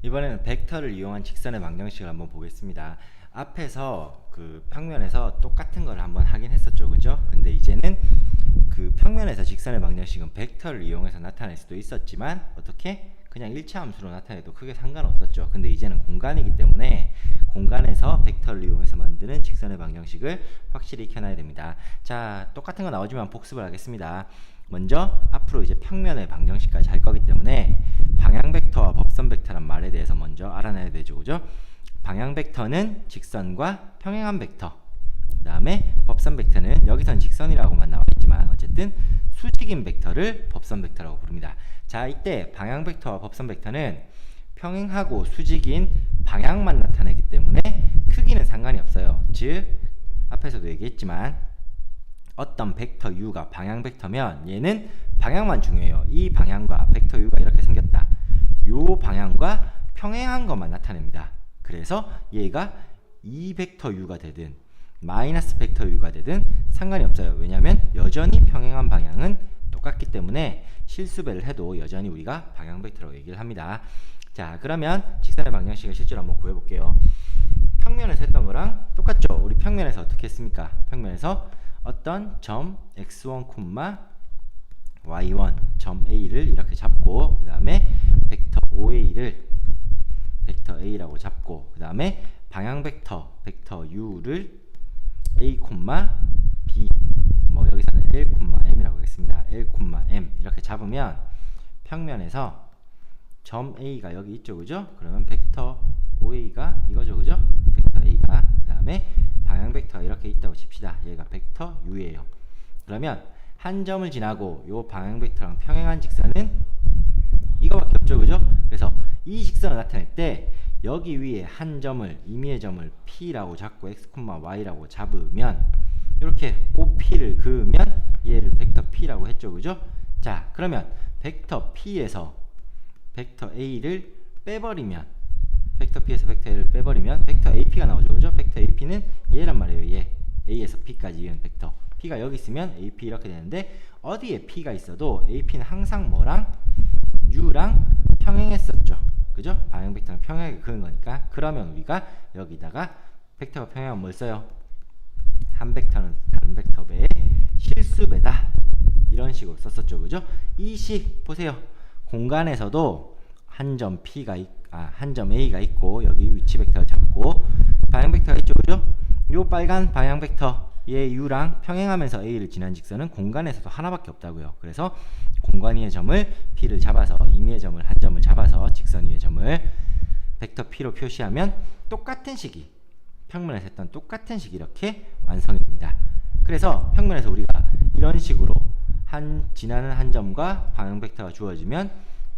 이번에는 벡터를 이용한 직선의 방정식을 한번 보겠습니다. 앞에서 그 평면에서 똑같은 걸 한번 하긴 했었죠, 그죠? 근데 이제는 그 평면에서 직선의 방정식은 벡터를 이용해서 나타낼 수도 있었지만 어떻게? 그냥 일차 함수로 나타내도 크게 상관없었죠. 근데 이제는 공간이기 때문에 공간에서 벡터를 이용해서 만드는 직선의 방정식을 확실히 익혀놔야 됩니다. 자, 똑같은 거 나오지만 복습을 하겠습니다. 먼저 앞으로 이제 평면의 방정식까지 할 거기 때문에 방향 벡터와 법선 벡터란 말에 대해서 먼저 알아내야 되죠, 그죠? 방향 벡터는 직선과 평행한 벡터, 그 다음에 법선 벡터는 여기선 직선이라고만 나와 있지만 어쨌든 수직인 벡터를 법선 벡터라고 부릅니다. 자, 이때 방향 벡터와 법선 벡터는 평행하고 수직인 방향만 나타내기 때문에 크기는 상관이 없어요. 즉 앞에서도 얘기했지만 어떤 벡터 u가 방향 벡터면 얘는 방향만 중요해요. 이 방향과 벡터 u가 이렇게 생겼다. 요 방향과 평행한 것만 나타냅니다. 그래서 얘가 이 벡터 u가 되든 마이너스 벡터 u가 되든 상관이 없어요. 왜냐하면 여전히 평행한 방향은 똑같기 때문에 실수배를 해도 여전히 우리가 방향 벡터라고 얘기를 합니다. 자, 그러면 직선의 방정식을 실제로 한번 구해볼게요. 평면에서 했던 거랑 똑같죠? 우리 평면에서 어떻게 했습니까? 평면에서 어떤 점 x1, y1 점 a를 이렇게 잡고 그 다음에 벡터 OA를 벡터 A라고 잡고 그 다음에 방향 벡터 u를 A, B 뭐 여기서는 L, M이라고 하겠습니다. L, M 이렇게 잡으면 평면에서 점 A가 여기 있죠, 그죠? 그러면 벡터 OA가 이거죠, 그죠? 벡터 A가 그 다음에 방향 벡터가 이렇게 있다고 칩시다. 얘가 벡터 U예요. 그러면 한 점을 지나고 요 방향 벡터랑 평행한 직선은 이거밖에 없죠, 그죠? 그래서 이 직선을 나타낼 때 여기 위에 한 점을 임의의 점을 P라고 잡고 x, y라고 잡으면 이렇게 OP를 그으면 얘를 벡터 P라고 했죠, 그죠? 자, 그러면 벡터 P에서 벡터 A를 빼버리면 벡터 P에서 벡터 A를 빼버리면 벡터 AP가 나오죠, 그죠? 벡터 AP는 얘란 말이에요. 얘 A에서 P까지 이은 벡터 P가 여기 있으면 AP 이렇게 되는데 어디에 P가 있어도 AP는 항상 뭐랑 U랑 평행했었죠, 그죠? 방향 벡터는 평행하게 그은 거니까. 그러면 우리가 여기다가 벡터가 평행하면 뭘 써요? 한 벡터는 다른 벡터 배의 실수배다, 이런 식으로 썼었죠, 그죠? 이 식 보세요. 공간에서도 한 점 한 점 A가 있고 여기 위치 벡터를 잡고 방향 벡터가 있죠, 그죠? 요 빨간 방향 벡터 얘 U랑 평행하면서 A를 지난 직선은 공간에서도 하나밖에 없다고요. 그래서 공간 위의 점을 P를 잡아서 임의의 점을 한 점을 잡아서 직선 위의 점을 벡터 P로 표시하면 똑같은 식이 평면에서 했던 똑같은 식이 이렇게 완성이 됩니다. 그래서 평면에서 우리가 이런 식으로 지나는 한 점과 방향 벡터가 주어지면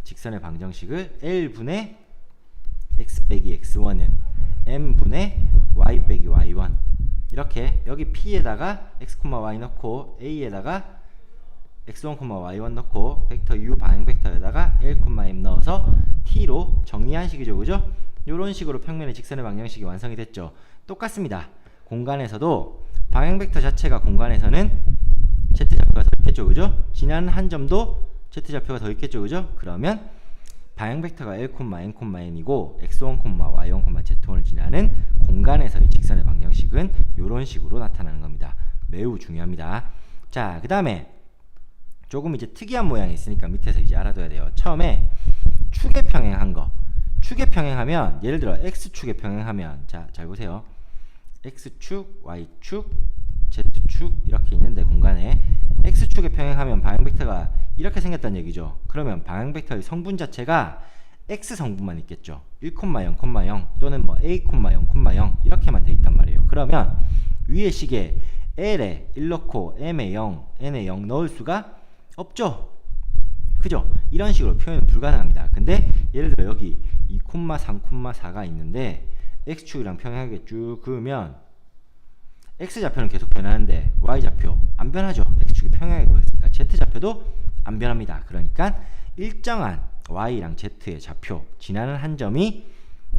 직선의 방정식을 L분의 x 빼기 x1은 m분의 y 빼기 y1 이렇게 여기 P에다가 x, y 넣고 A에다가 x1, y1 넣고 벡터 u 방향 벡터에다가 L, M 넣어서 T로 정리한 식이죠, 그죠? 이런 식으로 평면의 직선의 방정식이 완성이 됐죠. 똑같습니다. 공간에서도 방향 벡터 자체가 공간에서는 z좌표가 더 있겠죠, 그죠? 지나는 한 점도 z좌표가 더 있겠죠, 그죠? 그러면 방향 벡터가 L, N, N이고 x1, y1, z1을 지나는 공간에서의 직선의 방정식은 이런 식으로 나타나는 겁니다. 매우 중요합니다. 자, 그 다음에 조금 이제 특이한 모양이 있으니까 밑에서 이제 알아둬야 돼요. 처음에 축에 평행한 거. 축에 평행하면 예를 들어 x축에 평행하면 자, 잘 보세요. x축, y축, z축 이렇게 있는데 공간에 x축에 평행하면 방향 벡터가 이렇게 생겼다는 얘기죠. 그러면 방향 벡터의 성분 자체가 x 성분만 있겠죠. 1, 0, 0 또는 뭐 a, 0, 0 이렇게만 돼 있단 말이에요. 그러면 위에 식에 l에 1 넣고 m에 0, n에 0 넣을 수가 없죠, 그죠? 이런 식으로 표현은 불가능합니다. 근데 예를 들어 여기 2, 3, 4가 있는데 x축이랑 평행하게 쭉 그으면 x좌표는 계속 변하는데 y좌표 안 변하죠. x축이 평행하게 그었으니까 z좌표도 안 변합니다. 그러니까 일정한 y랑 z의 좌표 지나는 한 점이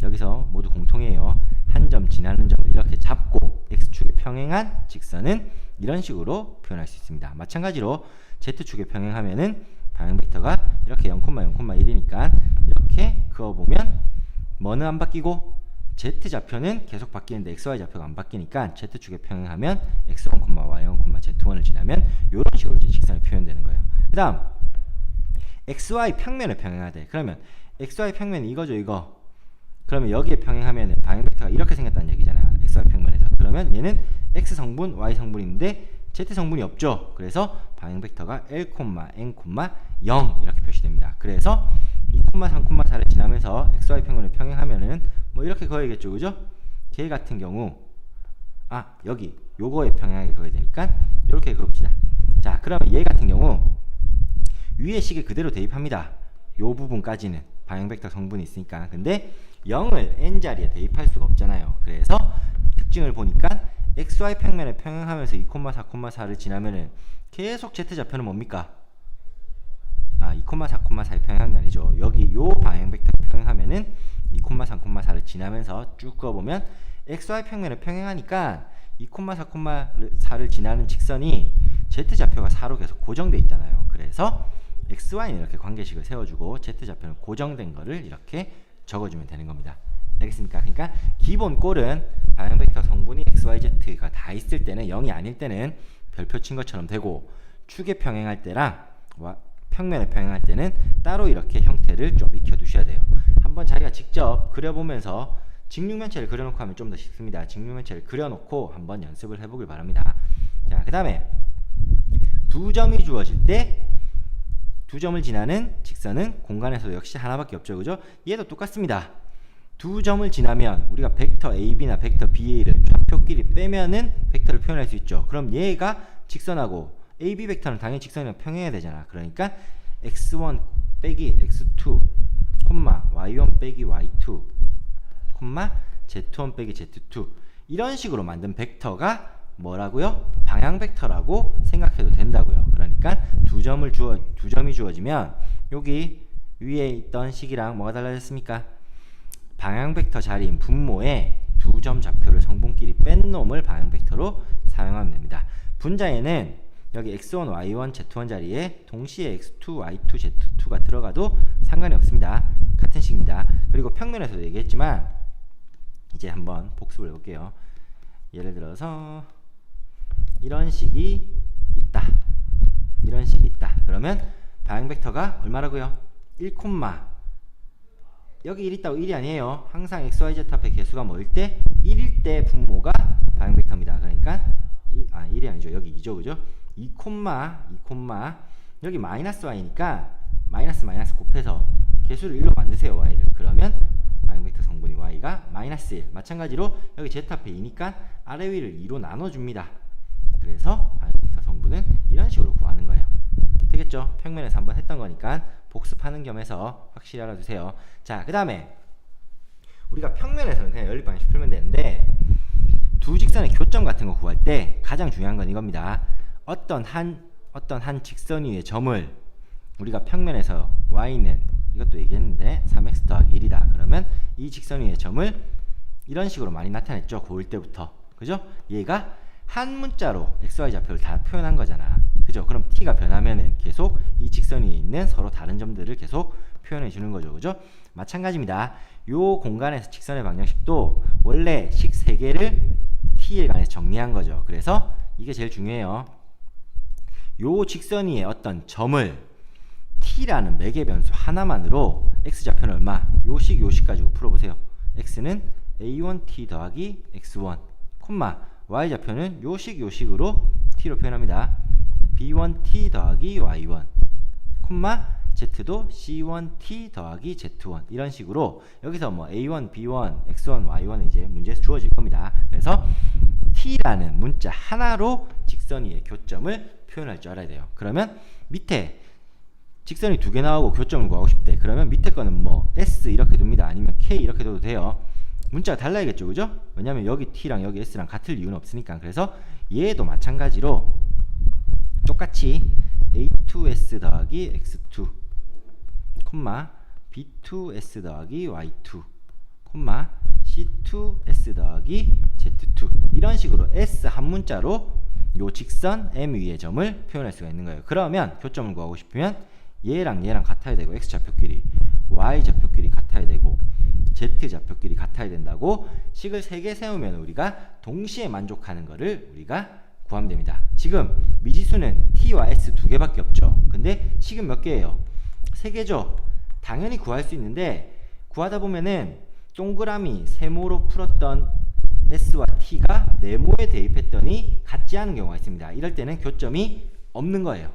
여기서 모두 공통이에요. 한 점 지나는 점을 이렇게 잡고 x축에 평행한 직선은 이런 식으로 표현할 수 있습니다. 마찬가지로 z축에 평행하면은 방향 벡터가 이렇게 0, 0, 1이니까 이렇게 그어보면 뭐는 안 바뀌고 Z좌표는 계속 바뀌는데 XY 좌표가 안 바뀌니까 Z축에 평행하면 X1, Y1, Z1을 지나면 이런 식으로 이제 직선이 표현되는 거예요. 그 다음 XY 평면을 평행하되 그러면 XY 평면이 이거죠 이거. 그러면 여기에 평행하면 방향 벡터가 이렇게 생겼다는 얘기잖아요. XY 평면에서. 그러면 얘는 X 성분, Y 성분인데 Z 성분이 없죠. 그래서 방향 벡터가 L, N, 0 이렇게 표시됩니다. 그래서 2, 3, 4를 지나면서 XY 평면을 평행하면은 뭐 이렇게 그어야겠죠. 그죠? 걔 같은 경우 여기 요거에 평행하게 그어야 되니까 이렇게 그읍시다. 자, 그러면 얘 같은 경우 위에 식을 그대로 대입합니다. 요 부분까지는 방향 벡터 성분이 있으니까. 근데 0을 n자리에 대입할 수가 없잖아요. 그래서 특징을 보니까 XY 평면에 평행하면서 2, 4, 4를 지나면은 계속 Z좌표는 뭡니까? 2, 4, 4에 평행한 게 아니죠. 여기 요 방향 벡터 평행하면은 2, 3, 4를 지나면서 쭉 그어보면 XY 평면에 평행하니까 2, 4, 4를 지나는 직선이 Z좌표가 4로 계속 고정돼 있잖아요. 그래서 XY는 이렇게 관계식을 세워주고 Z좌표는 고정된 거를 이렇게 적어주면 되는 겁니다. 알겠습니까? 그러니까 기본 꼴은 방향 벡터 성분이 XYZ가 다 있을 때는 0이 아닐 때는 별표 친 것처럼 되고 축에 평행할 때랑 평면에 평행할 때는 따로 이렇게 형태를 좀 익혀 두셔야 돼요. 한번 자기가 직접 그려보면서 직육면체를 그려놓고 하면 좀 더 쉽습니다. 직육면체를 그려놓고 한번 연습을 해보길 바랍니다. 자, 그 다음에 두 점이 주어질 때 두 점을 지나는 직선은 공간에서도 역시 하나밖에 없죠. 그죠? 얘도 똑같습니다. 두 점을 지나면 우리가 벡터 AB나 벡터 BA를 좌표끼리 빼면은 벡터를 표현할 수 있죠. 그럼 얘가 직선하고 AB 벡터는 당연히 직선이랑 평행해야 되잖아. 그러니까 x1 빼기 x2, y1 빼기 y2, z1 빼기 z2 이런 식으로 만든 벡터가 뭐라고요? 방향 벡터라고 생각해도 된다고요. 그러니까 두 점이 주어지면 여기 위에 있던 식이랑 뭐가 달라졌습니까? 방향 벡터 자리인 분모에 두 점 좌표를 성분끼리 뺀 놈을 방향 벡터로 사용하면 됩니다. 분자에는 여기 x1, y1, z1 자리에 동시에 x2, y2, z2가 들어가도 상관이 없습니다. 같은 식입니다. 그리고 평면에서도 얘기했지만 이제 한번 복습을 해볼게요. 예를 들어서 이런 식이 있다. 이런 식이 있다. 그러면 방향 벡터가 얼마라고요? 1, 여기 1 있다고 1이 아니에요. 항상 XYZ 합의 개수가 뭐일 때? 1일 때 분모가 방향 벡터입니다. 그러니까 1이 아니죠. 여기 2죠. 그죠? 2, 여기 마이너스 y니까 마이너스 곱해서 개수를 1로 만드세요. y를. 그러면 방향 벡터 성분이 y가 마이너스 1. 마찬가지로 여기 z 합의 2니까 아래 위를 2로 나눠줍니다. 그래서 방향 벡터 성분은 이런 식으로 구하는 거예요. 되겠죠? 평면에서 한번 했던 거니까 복습하는 겸해서 확실히 알아두세요. 자, 그 다음에 우리가 평면에서는 그냥 연립방식 풀면 되는데 두 직선의 교점 같은 거 구할 때 가장 중요한 건 이겁니다. 어떤 한 직선 위의 점을 우리가 평면에서 y는 이것도 얘기했는데 3x 더하기 1이다. 그러면 이 직선 위의 점을 이런 식으로 많이 나타냈죠. 고일 때부터. 그죠? 얘가 한 문자로 xy 좌표를 다 표현한 거잖아. 그죠? 그럼 t가 변하면은 계속 이 직선 위에 있는 서로 다른 점들을 계속 표현해 주는 거죠. 그죠? 마찬가지입니다. 요 공간에서 직선의 방정식도 원래 식 3개를 t에 관해서 정리한 거죠. 그래서 이게 제일 중요해요. 요 직선 위에 어떤 점을 t라는 매개 변수 하나만으로 x좌표는 얼마? 요식 가지고 풀어보세요. x는 a1t 더하기 x1, y좌표는 요식으로 t로 표현합니다. b1t 더하기 y1, z도 c1t 더하기 z1 이런 식으로 여기서 뭐 a1, b1, x1, y1은 이제 문제에서 주어질 겁니다. 그래서 t라는 문자 하나로 직선 위의 교점을 표현할 줄 알아야 돼요. 그러면 밑에 직선이 2개 나오고 교점을 구하고 싶대. 그러면 밑에 거는 뭐 s 이렇게 둡니다. 아니면 k 이렇게 둬도 돼요. 문자가 달라야겠죠. 그죠? 왜냐면 여기 t랑 여기 s랑 같을 이유는 없으니까. 그래서 얘도 마찬가지로 똑같이 a2s 더하기 x2, b2s 더하기 y2, c2s 더하기 z2 이런 식으로 s 한 문자로 요 직선 m 위의 점을 표현할 수가 있는 거예요. 그러면 교점을 구하고 싶으면 얘랑 같아야 되고 x좌표끼리 y좌표끼리 같아야 되고 Z 좌표끼리 같아야 된다고 식을 3개 세우면 우리가 동시에 만족하는 거를 우리가 구하면 됩니다. 지금 미지수는 T와 S 2개밖에 없죠. 근데 식은 몇 개예요? 3개죠. 당연히 구할 수 있는데 구하다 보면은 동그라미 세모로 풀었던 S와 T가 네모에 대입했더니 같지 않은 경우가 있습니다. 이럴 때는 교점이 없는 거예요.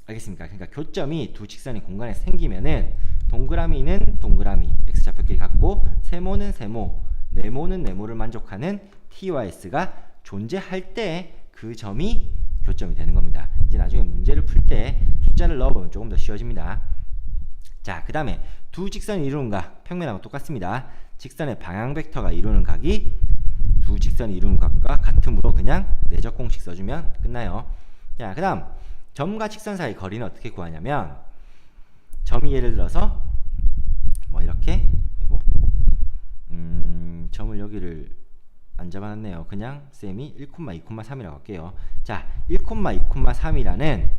알겠습니까? 그러니까 교점이 두 직선의 공간에 생기면은 동그라미는 동그라미 X 좌표끼리 같고 세모는 세모, 네모는 네모를 만족하는 T와 S가 존재할 때 그 점이 교점이 되는 겁니다. 이제 나중에 문제를 풀 때 숫자를 넣어보면 조금 더 쉬워집니다. 자, 그 다음에 두 직선이 이루는 각 평면하고 똑같습니다. 직선의 방향 벡터가 이루는 각이 두 직선이 이루는 각과 같으므로 그냥 내적 공식 써주면 끝나요. 자, 그 다음 점과 직선 사이 거리는 어떻게 구하냐면 점이 예를 들어서 뭐 이렇게 그리고 점을 여기를 안 잡아놨네요. 그냥 쌤이 1,2,3이라고 할게요. 자, 1,2,3이라는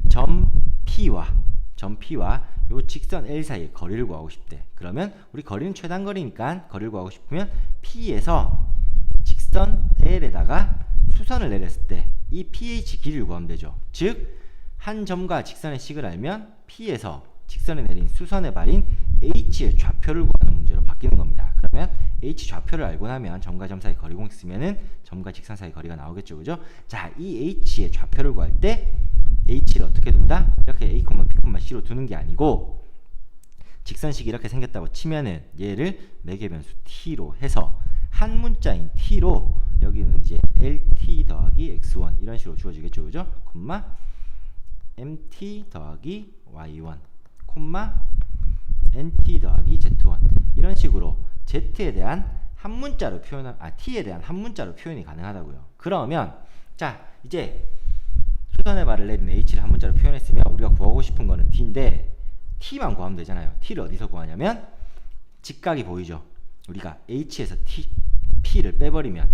점 P와 요 직선 L 사이의 거리를 구하고 싶대. 그러면 우리 거리는 최단거리니까 거리를 구하고 싶으면 P에서 직선 L에다가 수선을 내렸을 때 이 PH 길이를 구하면 되죠. 즉 한 점과 직선의 식을 알면 P에서 직선에 내린 수선의 발인 H의 좌표를 구하는 문제로 바뀌는 겁니다. 그러면 H 좌표를 알고 나면 점과 점 사이 거리 공식 쓰면은 점과 직선 사이 거리가 나오겠죠. 그죠? 자, 이 H의 좌표를 구할 때 H를 어떻게 둔다? 이렇게 A, B, C로 두는 게 아니고 직선식이 이렇게 생겼다고 치면은 얘를 매개 변수 T로 해서 한 문자인 T로 여기는 이제 LT 더하기 X1 이런 식으로 주어지겠죠. 그죠? 콤마 MT 더하기 Y1 콤마 NT 더하기 Z1 이런 식으로 Z에 대한 한 문자로 표현, T에 대한 한 문자로 표현이 가능하다고요. 그러면 자, 이제 수선의 발을 내린 H를 한 문자로 표현했으면 우리가 구하고 싶은 거는 T인데 T만 구하면 되잖아요. T를 어디서 구하냐면 직각이 보이죠. 우리가 H에서 P를 빼버리면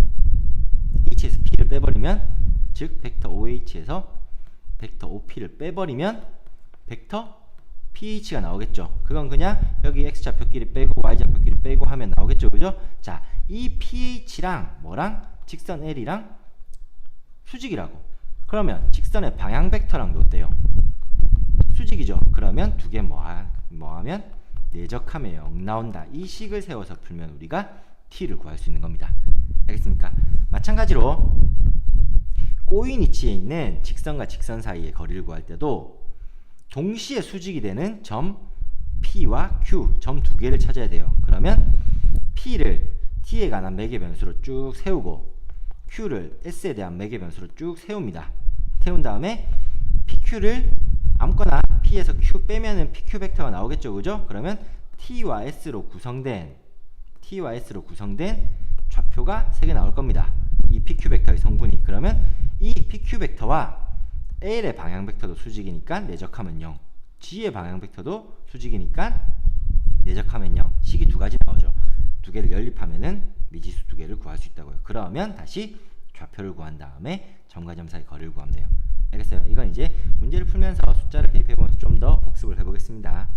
즉 벡터 OH에서 벡터 OP를 빼버리면 벡터 PH가 나오겠죠. 그건 그냥 여기 X 좌표끼리 빼고 Y 좌표끼리 빼고 하면 나오겠죠. 그죠? 자, 이 PH랑 뭐랑 직선 L이랑 수직이라고. 그러면 직선의 방향 벡터랑도 어때요? 수직이죠. 그러면 두 개 뭐하면 내적하면 0 나온다. 이 식을 세워서 풀면 우리가 T를 구할 수 있는 겁니다. 알겠습니까? 마찬가지로 꼬인 위치에 있는 직선과 직선 사이의 거리를 구할 때도 동시에 수직이 되는 점 P와 Q, 점 두 개를 찾아야 돼요. 그러면 P를 T에 관한 매개 변수로 쭉 세우고 Q를 S에 대한 매개 변수로 쭉 세웁니다. 세운 다음에 PQ를 아무거나 P에서 Q 빼면은 PQ 벡터가 나오겠죠. 그죠? 그러면 T와 S로 구성된 좌표가 3개 나올 겁니다. 이 PQ 벡터의 성분이. 그러면 이 PQ 벡터와 L의 방향 벡터도 수직이니까 내적하면 0. G의 방향 벡터도 수직이니까 내적하면 0. 식이 두 가지 나오죠. 두 개를 연립하면은 미지수 두 개를 구할 수 있다고요. 그러면 다시 좌표를 구한 다음에 점과 점 사이 거리를 구하면 돼요. 알겠어요? 이건 이제 문제를 풀면서 숫자를 대입해보면서 좀 더 복습을 해보겠습니다.